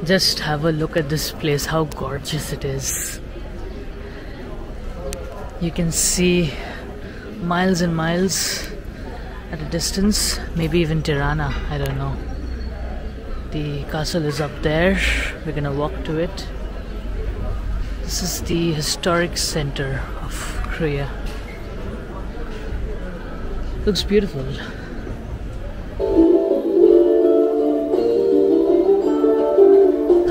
Just have a look at this place, how gorgeous it is. You can see miles and miles at a distance, maybe even Tirana, I don't know. The castle is up there, we're gonna walk to it. This is the historic center of Kruje. Looks beautiful.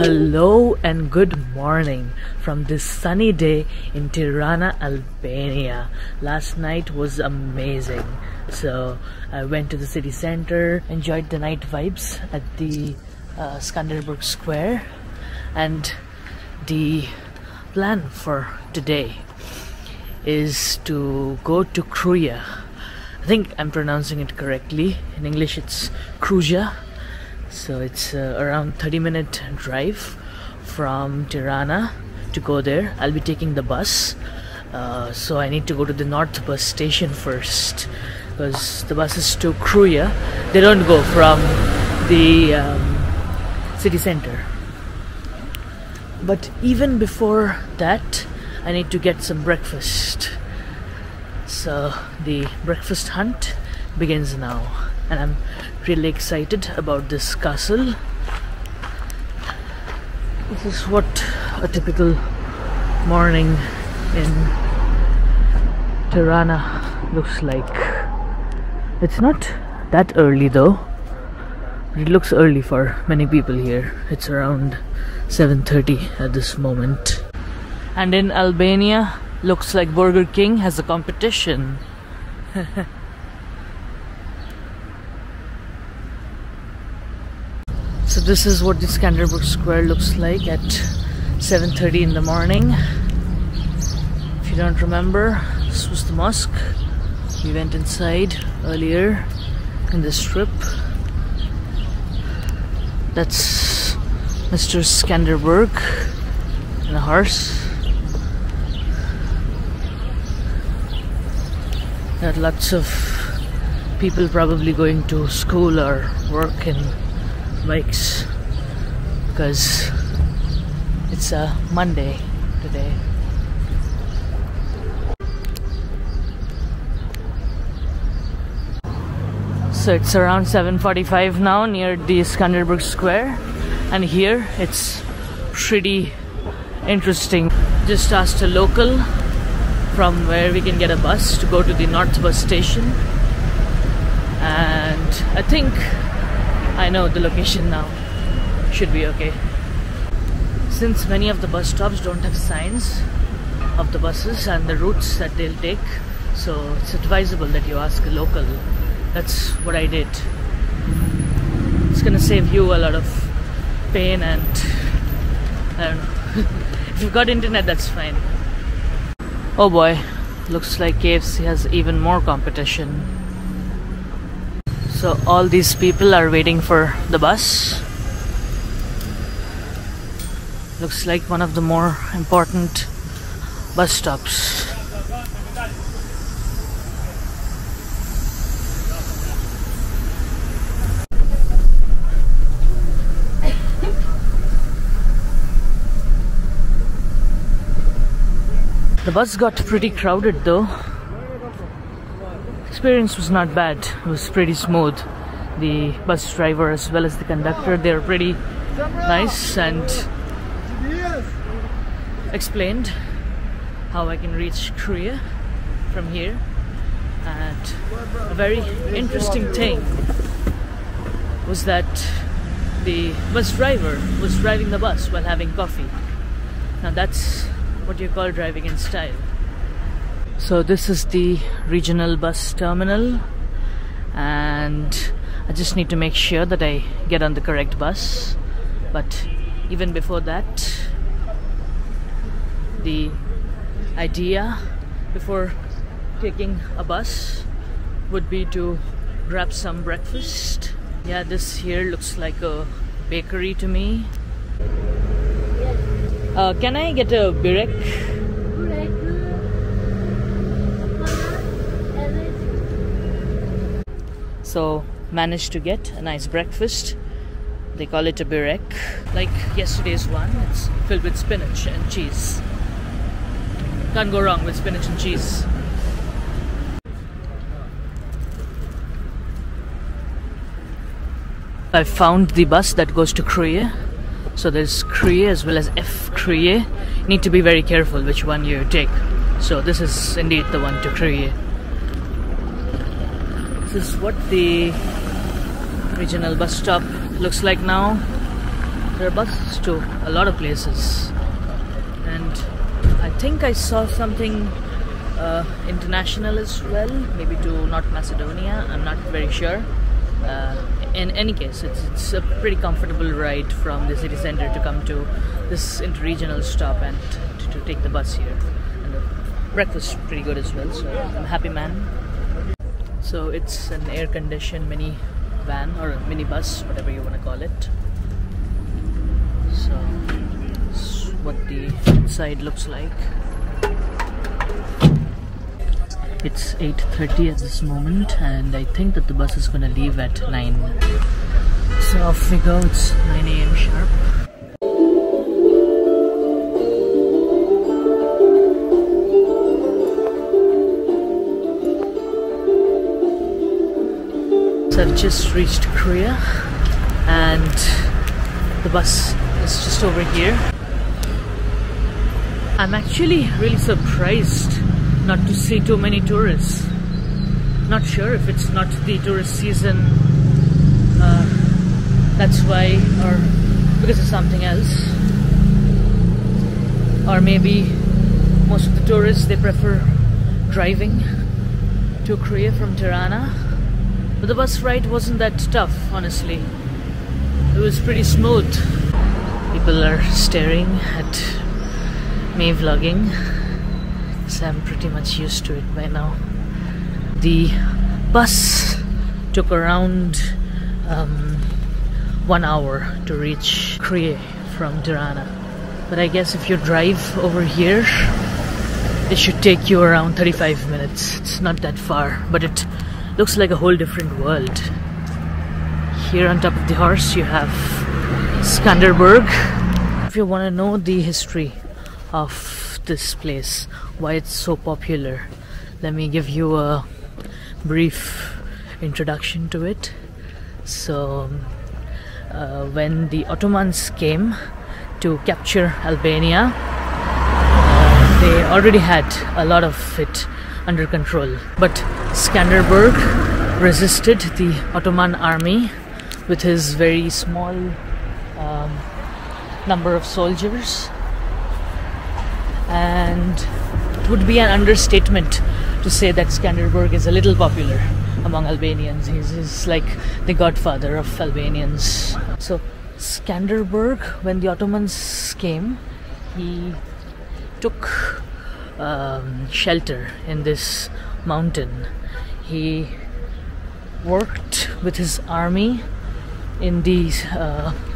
Hello and good morning from this sunny day in Tirana, Albania. Last night was amazing. So I went to the city center, enjoyed the night vibes at the Skanderberg Square, and the plan for today is to go to Kruje. I think I'm pronouncing it correctly. In English it's Kruje. So it's around 30-minute drive from Tirana to go there. I'll be taking the bus. So I need to go to the north bus station first, because the buses to Kruje, they don't go from the city center. But even before that, I need to get some breakfast. So the breakfast hunt begins now, and I'm really excited about this castle. This is what a typical morning in Tirana looks like. It's not that early though. It looks early for many people here. It's around 7:30 at this moment. And in Albania, looks like Burger King has a competition. So this is what the Skanderberg Square looks like at 7:30 in the morning. If you don't remember, this was the mosque. We went inside earlier in this trip. That's Mr. Skanderberg and a horse. There are lots of people probably going to school or work in bikes, because it's a Monday today. So it's around 7:45 now near the Skanderberg Square, and here it's pretty interesting. Just asked a local from where we can get a bus to go to the north bus station, and I think I know the location now. Should be okay. Since many of the bus stops don't have signs of the buses and the routes that they'll take, so it's advisable that you ask a local. That's what I did. It's gonna save you a lot of pain, and I don't know. If you've got internet, that's fine. Oh boy, looks like KFC has even more competition. So all these people are waiting for the bus. Looks like one of the more important bus stops. The bus got pretty crowded though. Experience was not bad. It was pretty smooth. The bus driver as well as the conductor, they were pretty nice and explained how I can reach Kruje from here. And a very interesting thing was that the bus driver was driving the bus while having coffee. Now that's what you call driving in style. So this is the regional bus terminal, and I just need to make sure that I get on the correct bus. But even before that, the idea before taking a bus would be to grab some breakfast. Yeah, this here looks like a bakery to me. Can I get a birek? So managed to get a nice breakfast They call it a birek. Like yesterday's one, it's filled with spinach and cheese. Can't go wrong with spinach and cheese. I found the bus that goes to Kruje. So there's Kruje as well as F Kruje. You need to be very careful which one you take. So this is indeed the one to Kruje. This is what the regional bus stop looks like now. There are buses to a lot of places. And I think I saw something international as well. Maybe to North Macedonia. I'm not very sure. In any case, it's a pretty comfortable ride from the city center to come to this interregional stop and to take the bus here. And the breakfast is pretty good as well, so I'm a happy man. So it's an air-conditioned mini van or a mini bus, whatever you want to call it. So that's what the inside looks like. It's 8:30 at this moment, and I think that the bus is gonna leave at 9. So off we go. It's 9 AM sharp. So I've just reached Kruje, and the bus is just over here. I'm actually really surprised not to see too many tourists. Not sure if it's not the tourist season, that's why, or because of something else, or maybe most of the tourists, they prefer driving to Kruje from Tirana. But the bus ride wasn't that tough, honestly. It was pretty smooth. People are staring at me vlogging. So I'm pretty much used to it by now. The bus took around 1 hour to reach Kruje from Tirana. But I guess if you drive over here, it should take you around 35 minutes. It's not that far, but it looks like a whole different world. Here on top of the horse you have Skanderberg. If you want to know the history of this place, why it's so popular, let me give you a brief introduction to it. So when the Ottomans came to capture Albania, they already had a lot of it under control, but Skanderberg resisted the Ottoman army with his very small number of soldiers. And it would be an understatement to say that Skanderberg is a little popular among Albanians. He's like the godfather of Albanians. So Skanderberg, when the Ottomans came, he took shelter in this mountain. He worked with his army in the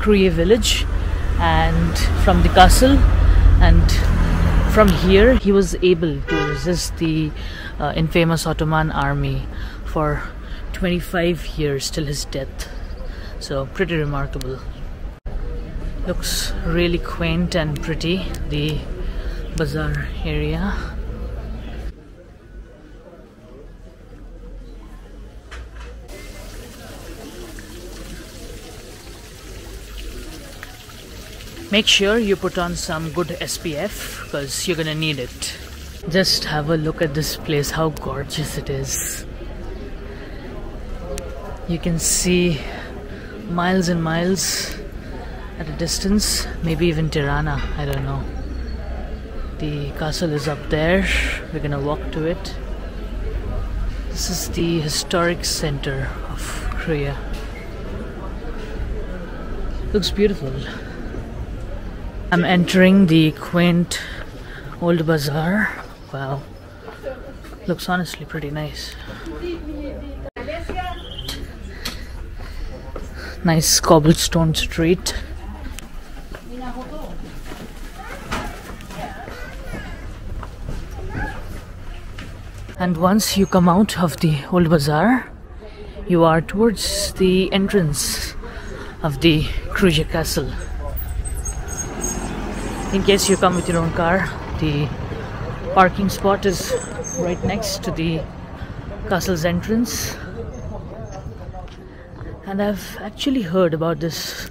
Kruje village and from the castle, and from here he was able to resist the infamous Ottoman army for 25 years till his death. So pretty remarkable. Looks really quaint and pretty, the Bazaar area. Make sure you put on some good SPF because you're gonna need it. Just have a look at this place, how gorgeous it is. You can see miles and miles at a distance, maybe even Tirana, I don't know. The castle is up there, we're gonna walk to it. This is the historic center of Kruje. Looks beautiful. I'm entering the quaint old bazaar. Wow, looks honestly pretty nice. Nice cobblestone street. And once you come out of the old bazaar, you are towards the entrance of the Kruje castle. In case you come with your own car, the parking spot is right next to the castle's entrance. And I've actually heard about this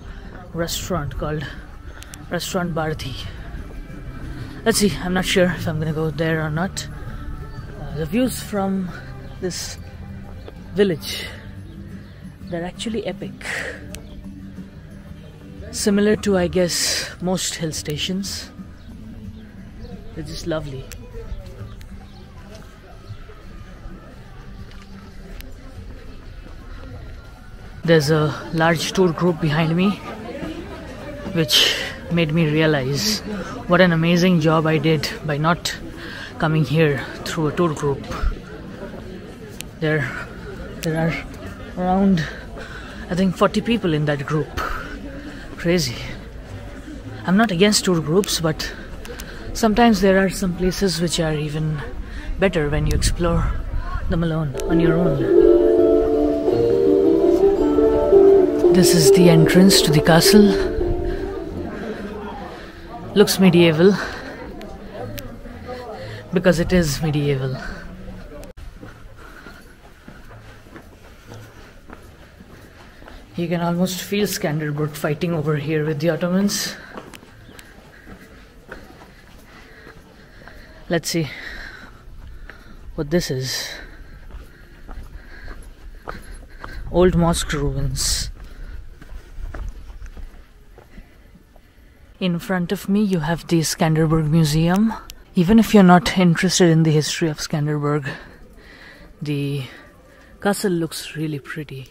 restaurant called Restaurant Bharati. Let's see, I'm not sure if I'm gonna go there or not. The views from this village, they're actually epic. Similar to, I guess, most hill stations. They're just lovely. There's a large tour group behind me, which made me realize what an amazing job I did by not coming here through a tour group. There are around, I think, 40 people in that group. Crazy. I'm not against tour groups, but sometimes there are some places which are even better when you explore them alone, on your own. This is the entrance to the castle. Looks medieval because it is medieval. You can almost feel Skanderberg fighting over here with the Ottomans. Let's see what this is. Old Mosque Ruins. In front of me you have the Kanderberg Museum. Even if you're not interested in the history of Skanderberg, the castle looks really pretty.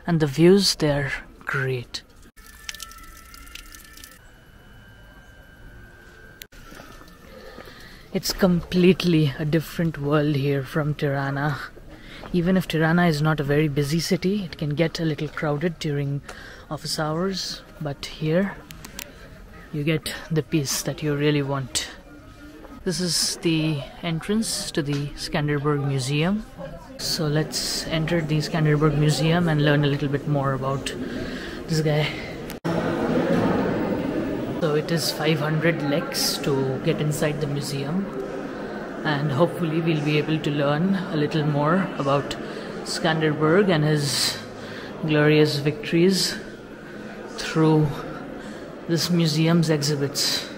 And the views, they're great. It's completely a different world here from Tirana. Even if Tirana is not a very busy city, it can get a little crowded during office hours, but here you get the peace that you really want. This is the entrance to the Skanderberg Museum. So let's enter the Skanderberg Museum and learn a little bit more about this guy. So it is 500 leks to get inside the museum, and hopefully we'll be able to learn a little more about Skanderberg and his glorious victories through this museum's exhibits.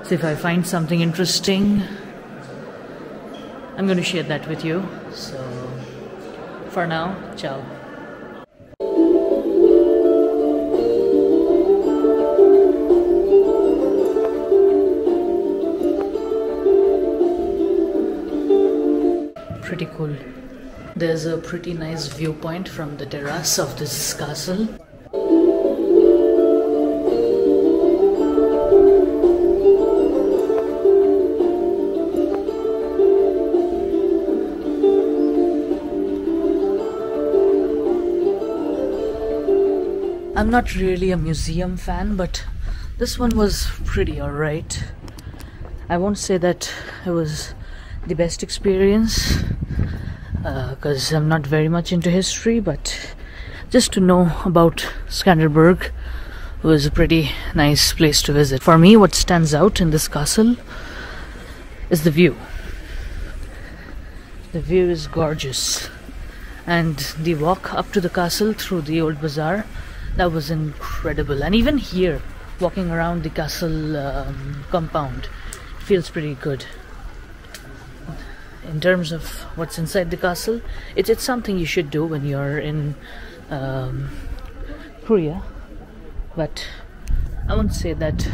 So if I find something interesting, I'm going to share that with you. So for now, ciao. Pretty cool. There's a pretty nice viewpoint from the terrace of this castle. I'm not really a museum fan, but this one was pretty alright. I won't say that it was the best experience because I'm not very much into history, but just to know about Skanderberg was a pretty nice place to visit. For me, what stands out in this castle is the view. The view is gorgeous, and the walk up to the castle through the old bazaar, that was incredible. And even here, walking around the castle compound, feels pretty good. In terms of what's inside the castle, it's something you should do when you're in Kruje, but I won't say that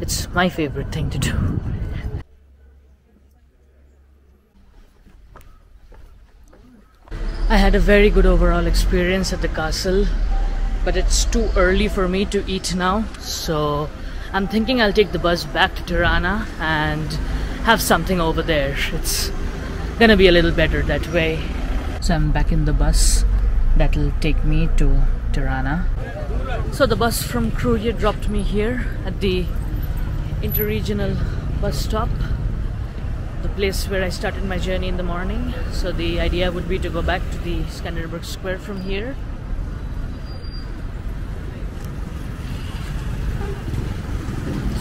it's my favorite thing to do. I had a very good overall experience at the castle, but it's too early for me to eat now, so I'm thinking I'll take the bus back to Tirana and have something over there. It's gonna be a little better that way. So I'm back in the bus that'll take me to Tirana. So the bus from Kruje dropped me here at the interregional bus stop, the place where I started my journey in the morning. So the idea would be to go back to the Skanderberg Square from here.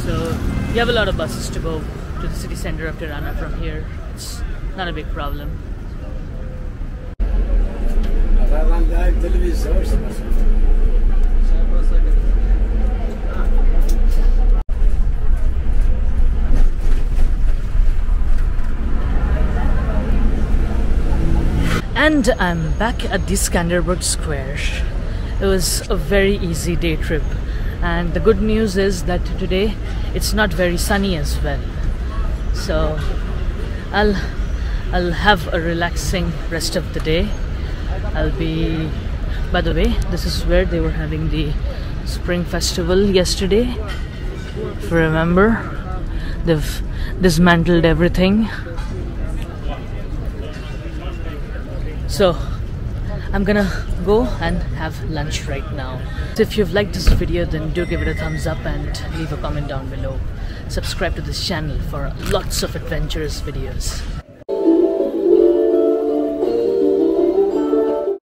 So you have a lot of buses to go to the city center of Tirana from here. It's not a big problem. And I'm back at the Skanderberg Square. It was a very easy day trip, and the good news is that today it's not very sunny as well. So I'll have a relaxing rest of the day. By the way, this is where they were having the Spring Festival yesterday. If you remember, they've dismantled everything. So I'm gonna go and have lunch right now. So if you've liked this video, then do give it a thumbs up and leave a comment down below. Subscribe to this channel for lots of adventurous videos.